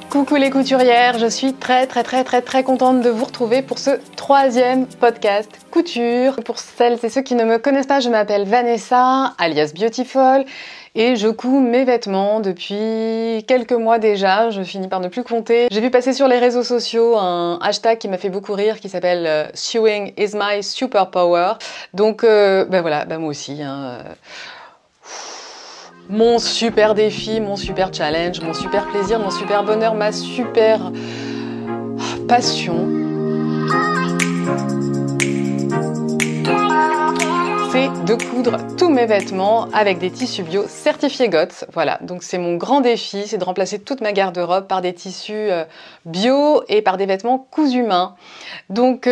Coucou les couturières, je suis très contente de vous retrouver pour ce 3e podcast couture. Pour celles et ceux qui ne me connaissent pas, je m'appelle Vanessa, alias Beautiful, et je couds mes vêtements depuis quelques mois déjà, je finis par ne plus compter. J'ai vu passer sur les réseaux sociaux un hashtag qui m'a fait beaucoup rire qui s'appelle Sewing is my superpower. Donc voilà, moi aussi. Mon super défi, mon super challenge, mon super plaisir, mon super bonheur, ma super passion, c'est de coudre tous mes vêtements avec des tissus bio certifiés GOTS. Voilà, donc c'est mon grand défi, c'est de remplacer toute ma garde-robe par des tissus bio et par des vêtements cousus main. Donc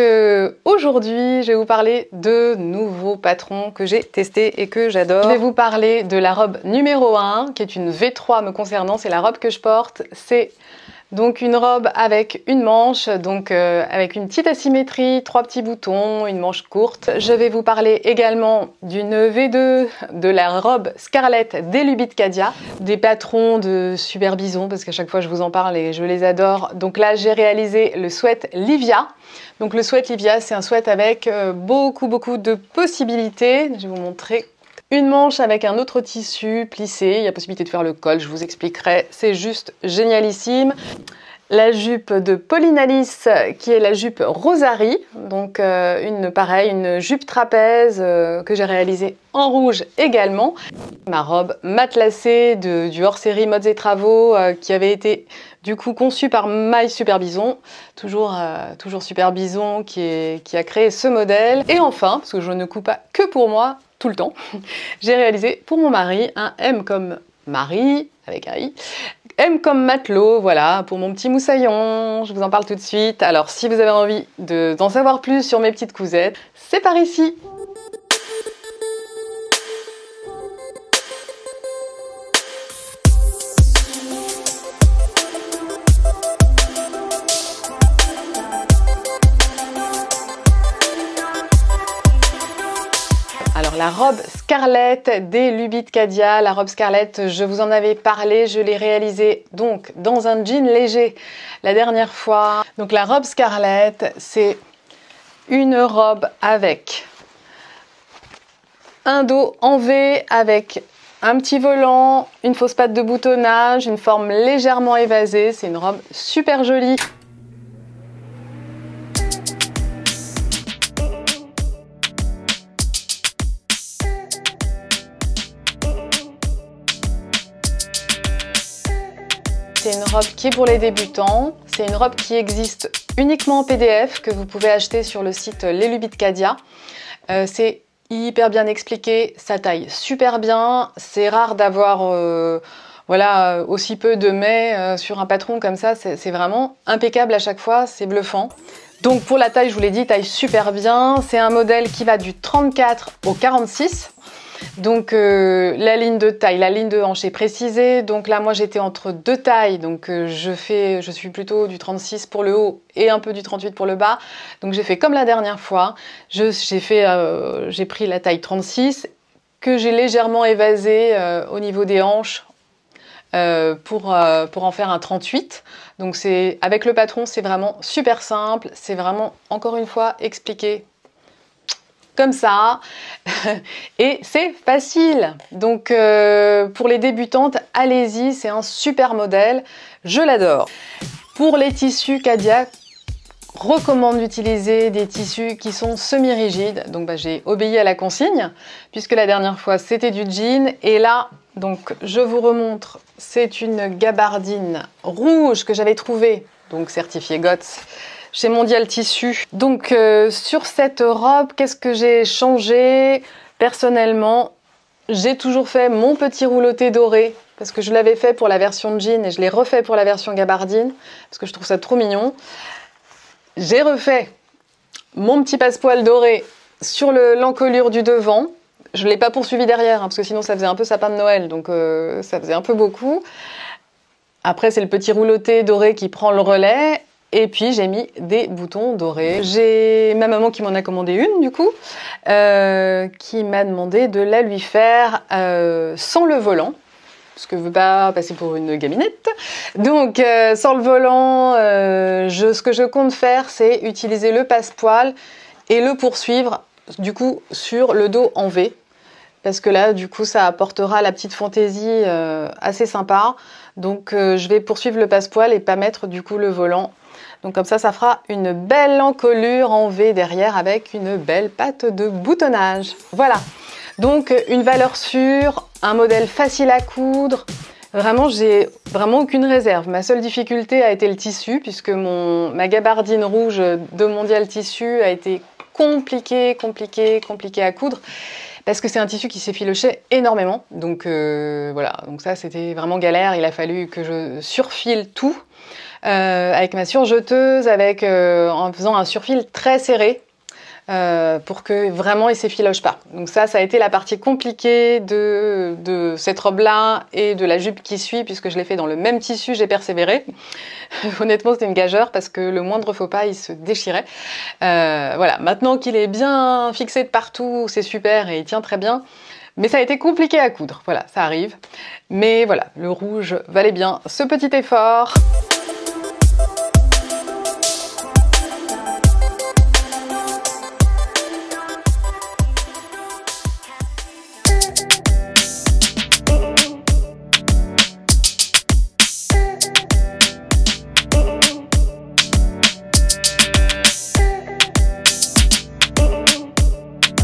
aujourd'hui, je vais vous parler de nouveaux patrons que j'ai testés et que j'adore. Je vais vous parler de la robe numéro 1, qui est une V3 me concernant, c'est la robe que je porte. C'est donc une robe avec une manche, donc avec une petite asymétrie, 3 petits boutons, une manche courte. Je vais vous parler également d'une V2, de la robe Scarlett des Lubitkadia, des patrons de Super Bison, parce qu'à chaque fois je vous en parle et je les adore. Donc là j'ai réalisé le sweat Livia. Donc le sweat Livia, c'est un sweat avec beaucoup de possibilités. Je vais vous montrer. Une manche avec un autre tissu plissé, il y a possibilité de faire le col, je vous expliquerai, c'est juste génialissime. La jupe de Pauline Alice, qui est la jupe Rosary, donc une jupe trapèze que j'ai réalisée en rouge également. Ma robe matelassée du hors-série Modes et Travaux qui avait été du coup conçue par My Super Bison, toujours Super Bison qui a créé ce modèle. Et enfin, parce que je ne couds pas que pour moi, tout le temps, j'ai réalisé pour mon mari un M comme Marie, avec un I, M comme matelot, voilà, pour mon petit moussaillon, je vous en parle tout de suite. Alors si vous avez envie d'en savoir plus sur mes petites cousettes, c'est par ici. La robe Scarlett des Lubitkadia, la robe Scarlett, je vous en avais parlé, je l'ai réalisée donc dans un jean léger la dernière fois. Donc la robe Scarlett, c'est une robe avec un dos en V, avec un petit volant, une fausse patte de boutonnage, une forme légèrement évasée, c'est une robe super jolie. C'est une robe qui est pour les débutants, c'est une robe qui existe uniquement en PDF, que vous pouvez acheter sur le site Les Lubitkadia. C'est hyper bien expliqué, ça taille super bien, c'est rare d'avoir aussi peu de mets sur un patron comme ça, c'est vraiment impeccable à chaque fois, c'est bluffant. Donc pour la taille, je vous l'ai dit, taille super bien, c'est un modèle qui va du 34 au 46. Donc la ligne de taille, la ligne de hanche est précisée. Donc là, moi, j'étais entre deux tailles. Donc je suis plutôt du 36 pour le haut et un peu du 38 pour le bas. Donc j'ai fait comme la dernière fois. J'ai pris la taille 36 que j'ai légèrement évasée au niveau des hanches pour en faire un 38. Donc avec le patron, c'est vraiment super simple. C'est vraiment, encore une fois, expliqué comme ça, et c'est facile. Donc pour les débutantes, allez-y, c'est un super modèle, je l'adore. Pour les tissus Cadia, recommande d'utiliser des tissus qui sont semi-rigides. Donc j'ai obéi à la consigne, puisque la dernière fois c'était du jean, et là, donc je vous remontre, c'est une gabardine rouge que j'avais trouvée, donc certifiée GOTS, chez Mondial Tissu. Donc sur cette robe, qu'est-ce que j'ai changé? Personnellement, j'ai toujours fait mon petit rouloté doré, parce que je l'avais fait pour la version jean et je l'ai refait pour la version gabardine, parce que je trouve ça trop mignon. J'ai refait mon petit passepoil doré sur l'encolure du devant. Je ne l'ai pas poursuivi derrière, parce que sinon ça faisait un peu sapin de Noël, donc ça faisait un peu beaucoup. Après, c'est le petit rouloté doré qui prend le relais. Et puis j'ai mis des boutons dorés. J'ai ma maman qui m'en a commandé une du coup, qui m'a demandé de la lui faire sans le volant. parce que je veux pas passer pour une gaminette. Donc sans le volant, ce que je compte faire, c'est utiliser le passepoil et le poursuivre du coup sur le dos en V. Parce que là, du coup, ça apportera la petite fantaisie assez sympa. Donc je vais poursuivre le passepoil et pas mettre du coup le volant. Donc comme ça fera une belle encolure en V derrière avec une belle patte de boutonnage. Voilà, donc une valeur sûre, un modèle facile à coudre. Vraiment, j'ai vraiment aucune réserve. Ma seule difficulté a été le tissu, puisque ma gabardine rouge de Mondial Tissu a été compliquée à coudre. Parce que c'est un tissu qui s'effilochait énormément. Donc voilà, donc ça c'était vraiment galère. Il a fallu que je surfile tout. Avec ma surjeteuse, en faisant un surfil très serré pour que vraiment il s'effiloche pas. Donc ça a été la partie compliquée de cette robe-là et de la jupe qui suit, puisque je l'ai fait dans le même tissu, j'ai persévéré. Honnêtement, c'était une gageure parce que le moindre faux pas, il se déchirait. Voilà, maintenant qu'il est bien fixé de partout, c'est super et il tient très bien. Mais ça a été compliqué à coudre, voilà, ça arrive. Mais voilà, le rouge valait bien ce petit effort.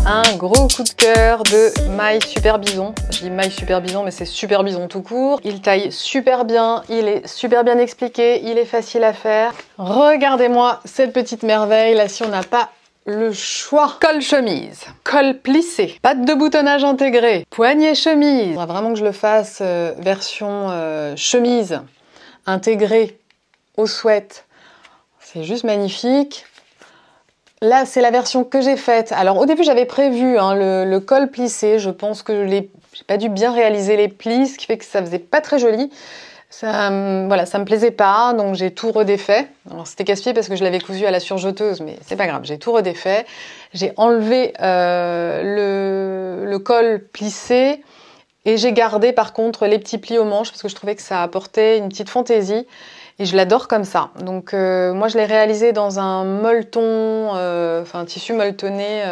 Un gros coup de cœur de maille Super Bison. Je dis maille Super Bison, mais c'est Super Bison tout court. Il taille super bien, il est super bien expliqué, il est facile à faire. Regardez-moi cette petite merveille, là si on n'a pas le choix. Col chemise, col plissé, patte de boutonnage intégré, poignet chemise. Il faudra vraiment que je le fasse version chemise intégrée au sweat. C'est juste magnifique. Là, c'est la version que j'ai faite. Alors, au début, j'avais prévu le col plissé. Je pense que j'ai pas dû bien réaliser les plis, ce qui fait que ça faisait pas très joli. Voilà, ça me plaisait pas, donc j'ai tout redéfait. Alors, c'était casse-pied parce que je l'avais cousu à la surjeteuse, mais c'est pas grave, j'ai tout redéfait. J'ai enlevé le col plissé et j'ai gardé, par contre, les petits plis aux manches parce que je trouvais que ça apportait une petite fantaisie. Et je l'adore comme ça. Donc moi je l'ai réalisé dans un molleton, un tissu molletonné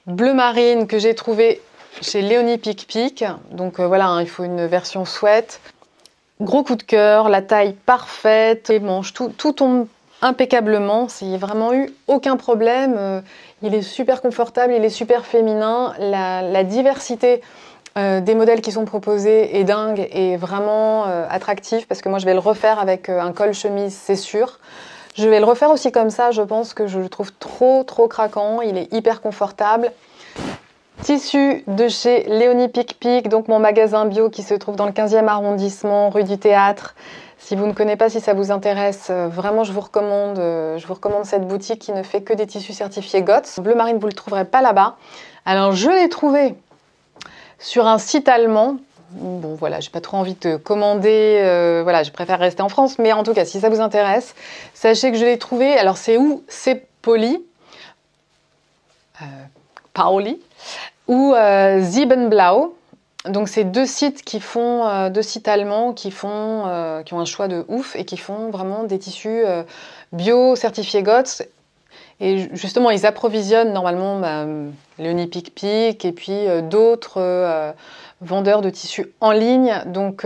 bleu marine que j'ai trouvé chez Léonie Pic Pic. Donc voilà, hein, il faut une version sweat. Gros coup de cœur, la taille parfaite, les manches, tout tombe impeccablement. Il n'y a vraiment eu aucun problème. Il est super confortable, il est super féminin. La diversité des modèles qui sont proposés est dingue et vraiment attractif, parce que moi je vais le refaire avec un col chemise, c'est sûr. Je vais le refaire aussi comme ça, je pense que je le trouve trop craquant, il est hyper confortable. Tissu de chez Léonie Pic Pic, donc mon magasin bio qui se trouve dans le 15e arrondissement, rue du Théâtre. Si vous ne connaissez pas, si ça vous intéresse, vraiment je vous recommande cette boutique qui ne fait que des tissus certifiés GOTS. Bleu marine, vous ne le trouverez pas là-bas. Alors je l'ai trouvé sur un site allemand. Bon voilà, j'ai pas trop envie de commander, voilà, je préfère rester en France, mais en tout cas, si ça vous intéresse, sachez que je l'ai trouvé. Alors c'est où? C'est Pauli ou Siebenblau. Donc c'est deux sites allemands qui ont un choix de ouf et qui font vraiment des tissus bio certifiés GOTS. Et justement, ils approvisionnent normalement Léonie Pic Pic et puis d'autres vendeurs de tissus en ligne. Donc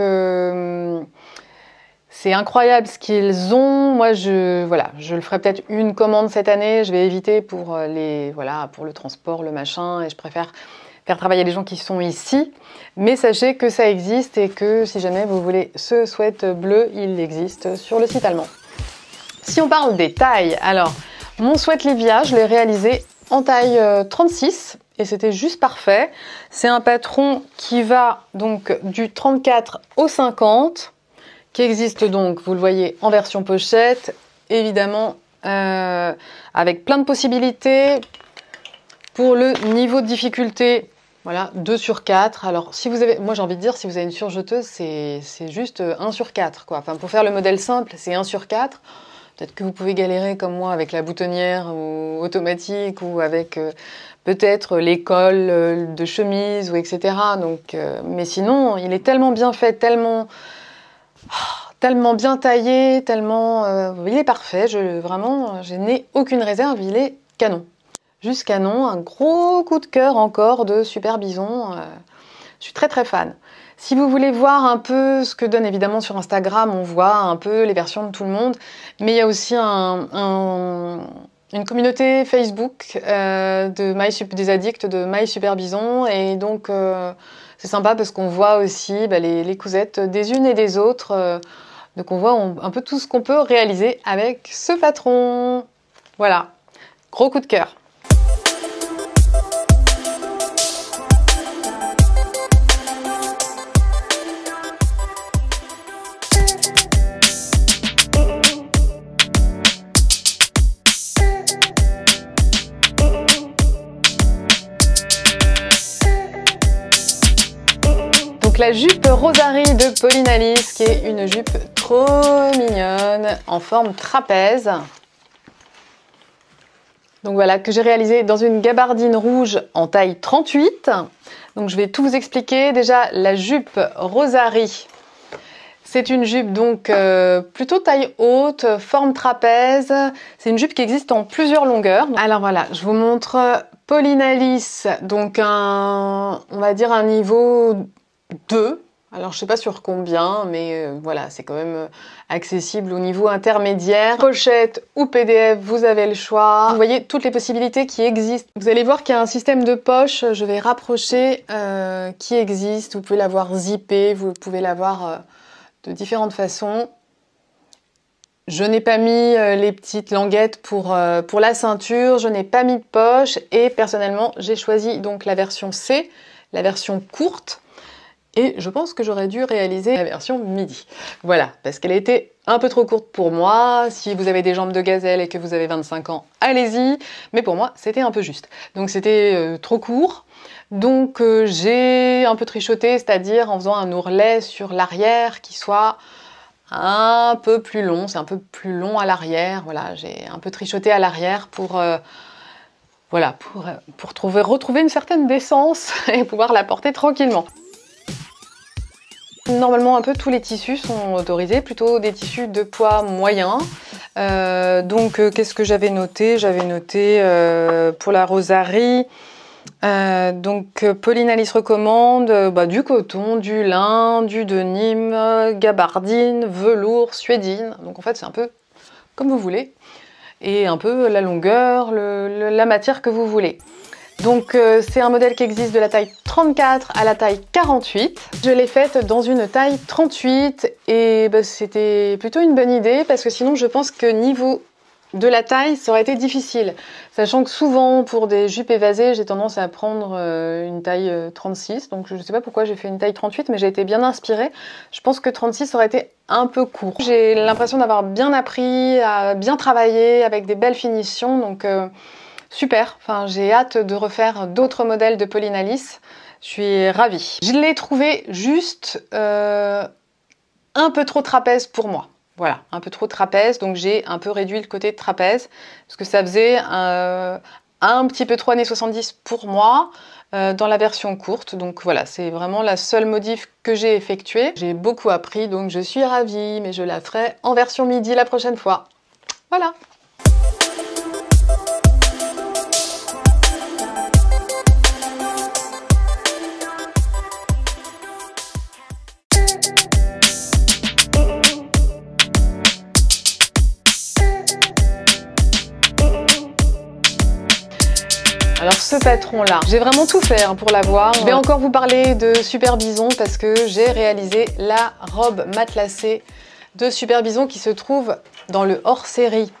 c'est incroyable ce qu'ils ont. Moi, je le ferai peut-être une commande cette année. Je vais éviter pour le transport, le machin, et je préfère faire travailler les gens qui sont ici. Mais sachez que ça existe et que si jamais vous voulez ce sweat bleu, il existe sur le site allemand. Si on parle des tailles, alors mon sweat Livia, je l'ai réalisé en taille 36 et c'était juste parfait. C'est un patron qui va donc du 34 au 50, qui existe donc, vous le voyez, en version pochette, évidemment avec plein de possibilités. Pour le niveau de difficulté, voilà, 2 sur 4. Alors, moi j'ai envie de dire, si vous avez une surjeteuse, c'est juste 1 sur 4, quoi. Enfin, pour faire le modèle simple, c'est 1 sur 4. Peut-être que vous pouvez galérer comme moi avec la boutonnière ou automatique ou avec peut-être les cols de chemise ou etc. Donc, mais sinon, il est tellement bien fait, tellement bien taillé, il est parfait. Vraiment, je n'ai aucune réserve, il est canon. Juste canon, un gros coup de cœur encore de Super Bison. Je suis très très fan. Si vous voulez voir un peu ce que donne évidemment sur Instagram, on voit un peu les versions de tout le monde, mais il y a aussi une communauté Facebook des addicts de My Super Bison, et donc c'est sympa parce qu'on voit aussi les cousettes des unes et des autres, donc on voit un peu tout ce qu'on peut réaliser avec ce patron. Voilà, gros coup de cœur. Donc la jupe Rosary de Pauline Alice, qui est une jupe trop mignonne en forme trapèze. Donc voilà, que j'ai réalisée dans une gabardine rouge en taille 38. Donc je vais tout vous expliquer. Déjà, la jupe Rosary, c'est une jupe donc plutôt taille haute, forme trapèze. C'est une jupe qui existe en plusieurs longueurs. Alors voilà, je vous montre Pauline Alice, donc on va dire un niveau 2. Alors je sais pas sur combien, mais voilà, c'est quand même accessible au niveau intermédiaire. Pochette ou PDF, vous avez le choix. Vous voyez toutes les possibilités qui existent. Vous allez voir qu'il y a un système de poche, je vais rapprocher, qui existe. Vous pouvez l'avoir zippé, vous pouvez l'avoir de différentes façons. Je n'ai pas mis les petites languettes pour la ceinture, je n'ai pas mis de poche, et personnellement j'ai choisi donc la version C, la version courte. Et je pense que j'aurais dû réaliser la version midi. Voilà, parce qu'elle était un peu trop courte pour moi. Si vous avez des jambes de gazelle et que vous avez 25 ans, allez-y. Mais pour moi, c'était un peu juste. Donc c'était trop court. Donc j'ai un peu trichoté, c'est-à-dire en faisant un ourlet sur l'arrière qui soit un peu plus long. C'est un peu plus long à l'arrière. Voilà, j'ai un peu trichoté à l'arrière pour... voilà, pour retrouver une certaine décence et pouvoir la porter tranquillement. Normalement, un peu tous les tissus sont autorisés, plutôt des tissus de poids moyen. Donc, qu'est-ce que j'avais noté? J'avais noté pour la Rosary, donc Pauline Alice recommande du coton, du lin, du denim, gabardine, velours, suédine. Donc en fait, c'est un peu comme vous voulez, et un peu la longueur, la matière que vous voulez. Donc c'est un modèle qui existe de la taille 34 à la taille 48. Je l'ai faite dans une taille 38 et c'était plutôt une bonne idée parce que sinon je pense que niveau de la taille ça aurait été difficile. Sachant que souvent pour des jupes évasées j'ai tendance à prendre une taille 36. Donc je ne sais pas pourquoi j'ai fait une taille 38 mais j'ai été bien inspirée. Je pense que 36 aurait été un peu court. J'ai l'impression d'avoir bien appris, à bien travailler avec des belles finitions. Donc super, enfin, j'ai hâte de refaire d'autres modèles de Pauline Alice. Je suis ravie. Je l'ai trouvé juste un peu trop trapèze pour moi. Voilà, un peu trop trapèze, donc j'ai un peu réduit le côté de trapèze parce que ça faisait un petit peu trop années 70 pour moi dans la version courte. Donc voilà, c'est vraiment la seule modif que j'ai effectuée. J'ai beaucoup appris, donc je suis ravie, mais je la ferai en version midi la prochaine fois. Voilà. Alors ce patron-là, j'ai vraiment tout fait pour l'avoir. Je vais encore vous parler de Super Bison parce que j'ai réalisé la robe matelassée de Super Bison qui se trouve dans le hors-série,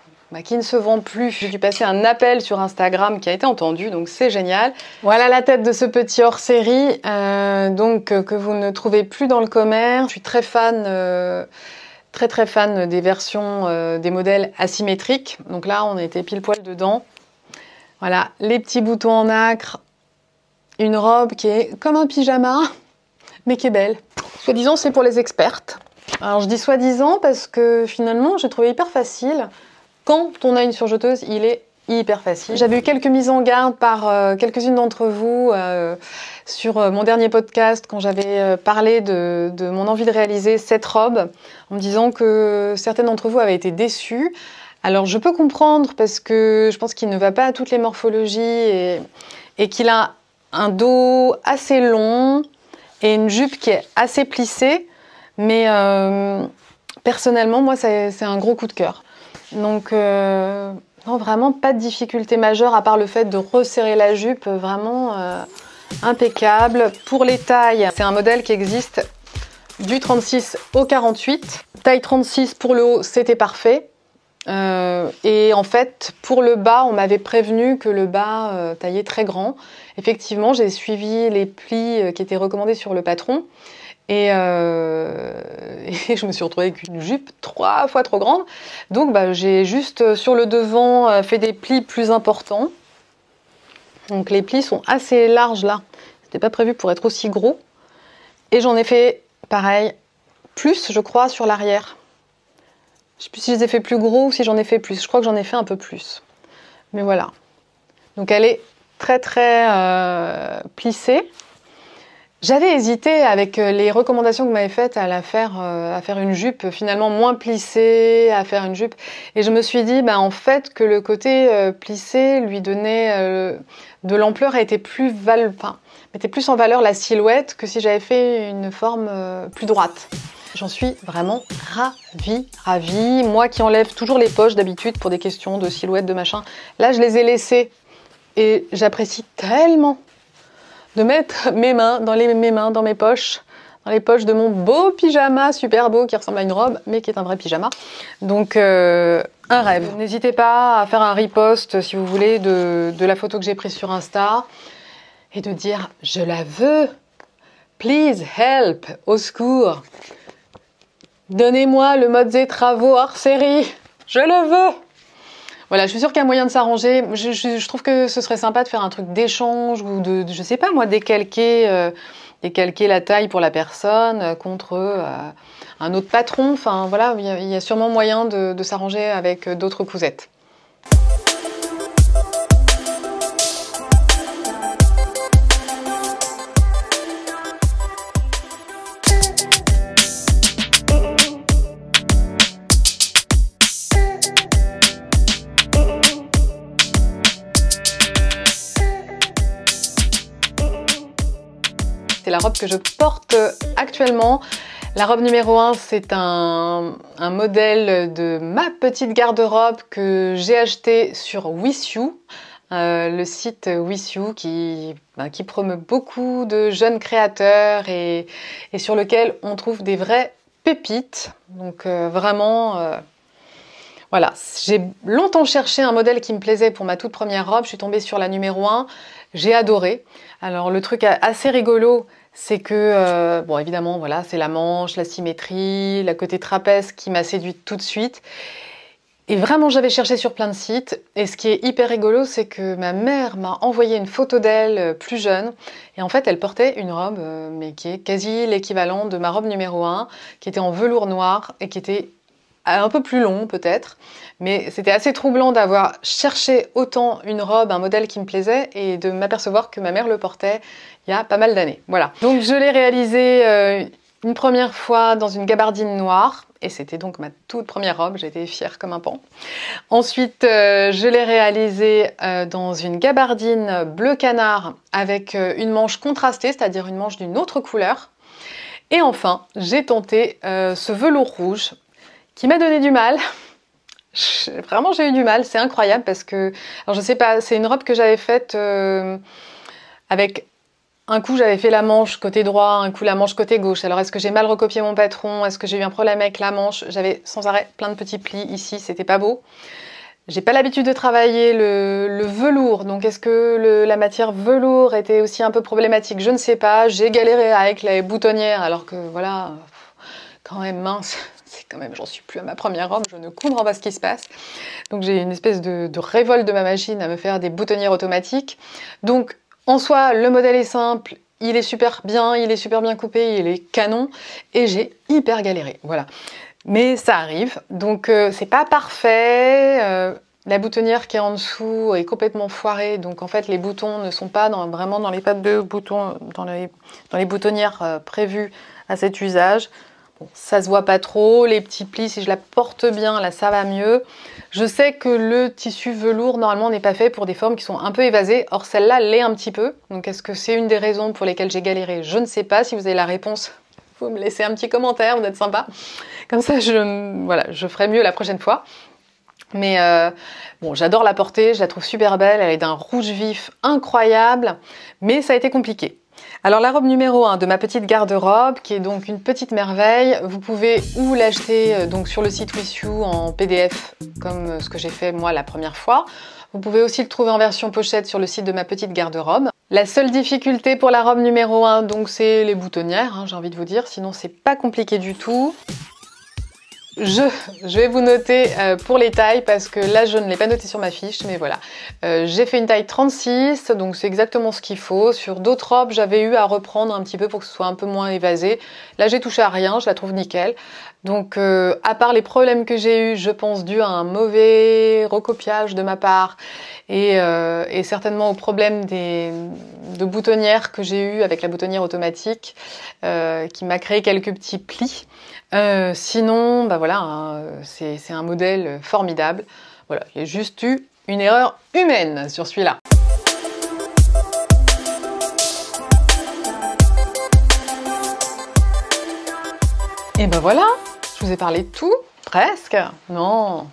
qui ne se vend plus. J'ai dû passer un appel sur Instagram qui a été entendu, donc c'est génial. Voilà la tête de ce petit hors-série, que vous ne trouvez plus dans le commerce. Je suis très fan... très fan des versions, des modèles asymétriques. Donc là, on était pile poil dedans. Voilà, les petits boutons en nacre, une robe qui est comme un pyjama, mais qui est belle. Soi-disant, c'est pour les expertes. Alors je dis soi-disant parce que finalement j'ai trouvé hyper facile. Quand on a une surjeteuse, il est hyper facile. J'avais eu quelques mises en garde par quelques-unes d'entre vous sur mon dernier podcast quand j'avais parlé de mon envie de réaliser cette robe en me disant que certaines d'entre vous avaient été déçues. Alors je peux comprendre parce que je pense qu'il ne va pas à toutes les morphologies et qu'il a un dos assez long et une jupe qui est assez plissée. Mais personnellement, moi, c'est un gros coup de cœur. Donc, non, vraiment pas de difficulté majeure à part le fait de resserrer la jupe, vraiment impeccable. Pour les tailles, c'est un modèle qui existe du 36 au 48. Taille 36 pour le haut, c'était parfait. Et en fait, pour le bas, on m'avait prévenu que le bas taillait très grand. Effectivement, j'ai suivi les plis qui étaient recommandés sur le patron. Et je me suis retrouvée avec une jupe 3 fois trop grande. Donc j'ai juste sur le devant fait des plis plus importants. Donc les plis sont assez larges là. C'était pas prévu pour être aussi gros. Et j'en ai fait pareil, plus je crois sur l'arrière. Je sais plus si je les ai fait plus gros ou si j'en ai fait plus. Je crois que j'en ai fait un peu plus. Mais voilà. Donc elle est très très plissée. J'avais hésité avec les recommandations que vous m'avez faites à faire une jupe finalement moins plissée, à faire une jupe. Et je me suis dit, en fait, que le côté plissé lui donnait de l'ampleur et mettait plus en valeur la silhouette que si j'avais fait une forme plus droite. J'en suis vraiment ravie. Moi qui enlève toujours les poches d'habitude pour des questions de silhouette, de machin. Là, je les ai laissées et j'apprécie tellement de mettre mes mains dans mes poches, dans les poches de mon beau pyjama super beau qui ressemble à une robe, mais qui est un vrai pyjama. Donc, un rêve. N'hésitez pas à faire un repost, si vous voulez, de la photo que j'ai prise sur Insta et de dire « Je la veux, please help, au secours. Donnez-moi le mode travaux hors série, je le veux !» Voilà, je suis sûre qu'il y a moyen de s'arranger. Je trouve que ce serait sympa de faire un truc d'échange ou je sais pas moi, décalquer la taille pour la personne contre un autre patron. Enfin voilà, il y a sûrement moyen de s'arranger avec d'autres cousettes. C'est la robe que je porte actuellement. La robe numéro 1, c'est un modèle de ma petite garde-robe que j'ai acheté sur With You, le site With You qui promeut beaucoup de jeunes créateurs et sur lequel on trouve des vraies pépites. Donc vraiment, voilà. J'ai longtemps cherché un modèle qui me plaisait pour ma toute première robe. Je suis tombée sur la numéro 1. J'ai adoré. Alors le truc assez rigolo, c'est que, bon évidemment, voilà, c'est la manche, la symétrie, la côté trapèze qui m'a séduite tout de suite. Et vraiment, j'avais cherché sur plein de sites. Et ce qui est hyper rigolo, c'est que ma mère m'a envoyé une photo d'elle plus jeune. Et en fait, elle portait une robe, mais qui est quasi l'équivalent de ma robe numéro 1, qui était en velours noir et qui était un peu plus long peut-être, mais c'était assez troublant d'avoir cherché autant une robe, un modèle qui me plaisait et de m'apercevoir que ma mère le portait il y a pas mal d'années. Voilà. Donc je l'ai réalisé une première fois dans une gabardine noire et c'était donc ma toute première robe, j'étais fière comme un paon. Ensuite, je l'ai réalisé dans une gabardine bleu canard avec une manche contrastée, c'est-à-dire une manche d'une autre couleur. Et enfin, j'ai tenté ce velours rouge qui m'a donné du mal. Vraiment, j'ai eu du mal, c'est incroyable parce que, alors je sais pas, c'est une robe que j'avais faite avec un coup j'avais fait la manche côté droit, un coup la manche côté gauche. Alors est-ce que j'ai mal recopié mon patron? Est-ce que j'ai eu un problème avec la manche? J'avais sans arrêt plein de petits plis ici, c'était pas beau. J'ai pas l'habitude de travailler le velours, donc est-ce que la matière velours était aussi un peu problématique? Je ne sais pas. J'ai galéré avec les boutonnières alors que voilà, quand même mince. Quand même, j'en suis plus à ma première robe, je ne comprends pas ce qui se passe. Donc j'ai une espèce de révolte de ma machine à me faire des boutonnières automatiques. Donc en soi, le modèle est simple, il est super bien coupé, il est canon, et j'ai hyper galéré, voilà. Mais ça arrive, donc c'est pas parfait. La boutonnière qui est en dessous est complètement foirée, donc en fait les boutons ne sont pas vraiment dans les pattes de boutons, dans les boutonnières prévues à cet usage. Bon, ça se voit pas trop, les petits plis, si je la porte bien, là ça va mieux. Je sais que le tissu velours normalement n'est pas fait pour des formes qui sont un peu évasées, or celle-là l'est un petit peu. Donc est-ce que c'est une des raisons pour lesquelles j'ai galéré? Je ne sais pas. Si vous avez la réponse, vous me laissez un petit commentaire, vous êtes sympa. Comme ça, je ferai mieux la prochaine fois. Mais bon, j'adore la porter, je la trouve super belle, elle est d'un rouge vif incroyable, mais ça a été compliqué. Alors la robe numéro 1 de ma petite garde-robe, qui est donc une petite merveille, vous pouvez ou l'acheter donc sur le site With You en PDF, comme ce que j'ai fait moi la première fois. Vous pouvez aussi le trouver en version pochette sur le site de ma petite garde-robe. La seule difficulté pour la robe numéro 1, donc c'est les boutonnières, hein, j'ai envie de vous dire, sinon c'est pas compliqué du tout. Je vais vous noter pour les tailles parce que là je ne l'ai pas noté sur ma fiche, mais voilà. J'ai fait une taille 36, donc c'est exactement ce qu'il faut. Sur d'autres robes, j'avais eu à reprendre un petit peu pour que ce soit un peu moins évasé. Là j'ai touché à rien, je la trouve nickel. Donc à part les problèmes que j'ai eu, je pense dû à un mauvais recopiage de ma part et certainement au problème de boutonnières que j'ai eu avec la boutonnière automatique qui m'a créé quelques petits plis. Sinon, bah voilà, hein, c'est un modèle formidable. Voilà, il y a juste eu une erreur humaine sur celui-là. Et ben voilà, je vous ai parlé de tout, presque. Non.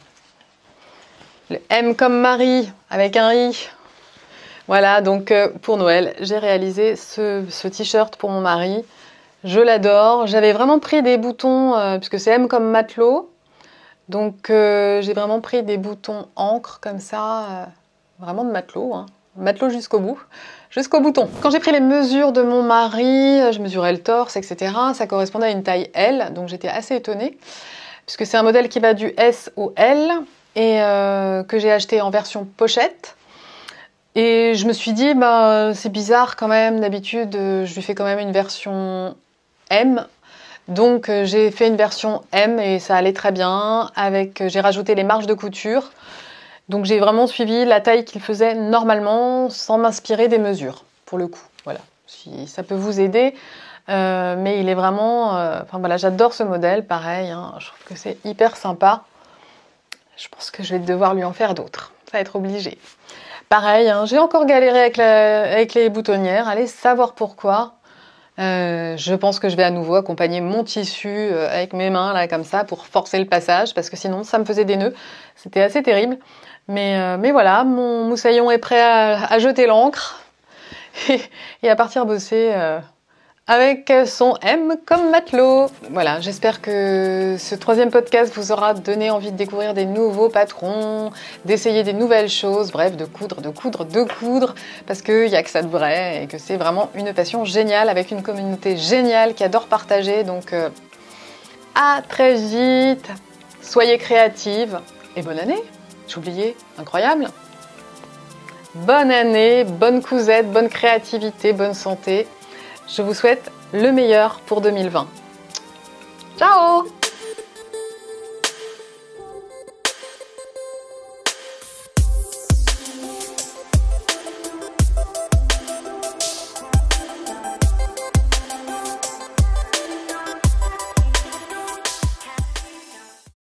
Le M comme Marie, avec un I. Voilà, donc pour Noël, j'ai réalisé ce t-shirt pour mon mari. Je l'adore. J'avais vraiment pris des boutons, puisque c'est M comme matelot. Donc j'ai vraiment pris des boutons encre comme ça, vraiment de matelot, hein. Matelot jusqu'au bout, jusqu'au bouton. Quand j'ai pris les mesures de mon mari, je mesurais le torse, etc. Ça correspondait à une taille L, donc j'étais assez étonnée, puisque c'est un modèle qui va du S au L, et que j'ai acheté en version pochette. Et je me suis dit, bah, c'est bizarre quand même, d'habitude je lui fais quand même une version M. Donc j'ai fait une version M et ça allait très bien. J'ai rajouté les marges de couture. Donc j'ai vraiment suivi la taille qu'il faisait normalement sans m'inspirer des mesures, pour le coup. Voilà, si ça peut vous aider. Mais il est vraiment... Enfin voilà, j'adore ce modèle, pareil. Hein, je trouve que c'est hyper sympa. Je pense que je vais devoir lui en faire d'autres. Ça va être obligé. Pareil, hein, j'ai encore galéré avec les boutonnières. Allez savoir pourquoi. Je pense que je vais à nouveau accompagner mon tissu avec mes mains là comme ça pour forcer le passage parce que sinon ça me faisait des nœuds. C'était assez terrible. Mais voilà, mon moussaillon est prêt à jeter l'encre et à partir bosser avec son M comme matelot. Voilà, j'espère que ce troisième podcast vous aura donné envie de découvrir des nouveaux patrons, d'essayer des nouvelles choses, bref, de coudre, parce qu'il n'y a que ça de vrai et que c'est vraiment une passion géniale avec une communauté géniale qui adore partager. Donc à très vite, soyez créatives et bonne année. J'ai oublié, incroyable. Bonne année, bonne cousette, bonne créativité, bonne santé. Je vous souhaite le meilleur pour 2020. Ciao!